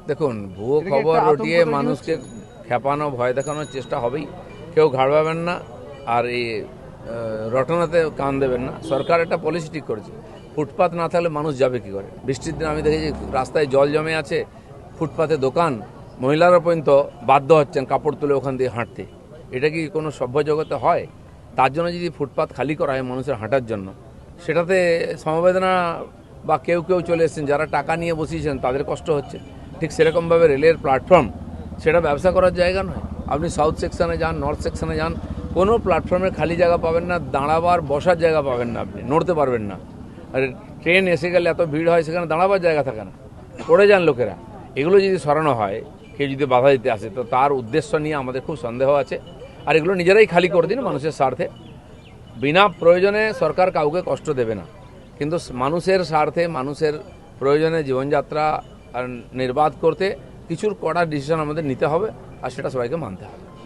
দেখুন, ভুয়ো খবর রটিয়ে মানুষকে খেপানো, ভয় দেখানোর চেষ্টা হবেই। কেউ ঘাড়বাবেন না, আর এই রটনাতে কান দেবেন না। সরকার একটা পলিসি ঠিক করেছে, ফুটপাত না থাকলে মানুষ যাবে কী করে। বৃষ্টির দিন আমি দেখেছি রাস্তায় জল জমে আছে, ফুটপাতে দোকান, মহিলারা পর্যন্ত বাধ্য হচ্ছেন কাপড় তুলে ওখান দিয়ে হাঁটতে। এটা কি কোনো সভ্য জগতে হয়? তার জন্য যদি ফুটপাত খালি করা হয় মানুষের হাঁটার জন্য, সেটাতে সমবেদনা বা কেউ কেউ চলে এসেছেন যারা টাকা নিয়ে বসিয়েছেন, তাদের কষ্ট হচ্ছে। ঠিক সেরকমভাবে রেলের প্ল্যাটফর্ম সেটা ব্যবসা করার জায়গা নয়। আপনি সাউথ সেকশনে যান, নর্থ সেকশনে যান, কোনো প্ল্যাটফর্মে খালি জায়গা পাবেন না, দাঁড়াবার বসার জায়গা পাবেন না, আপনি নড়তে পারবেন না। আর ট্রেন এসে গেলে এত ভিড় হয়, সেখানে দাঁড়াবার জায়গা থাকে না, পড়ে যান লোকেরা। এগুলো যদি সরানো হয়, কেউ যদি বাধা দিতে আসে, তো তার উদ্দেশ্য নিয়ে আমাদের খুব সন্দেহ আছে। আর এগুলো নিজেরাই খালি করে দিন মানুষের স্বার্থে। বিনা প্রয়োজনে সরকার কাউকে কষ্ট দেবে না, কিন্তু মানুষের স্বার্থে, মানুষের প্রয়োজনে জীবনযাত্রা নির্বাধ করতে কিছুর কড়া ডিসিশন আমাদের নিতে হবে, আর সেটা সবাইকে মানতে হবে।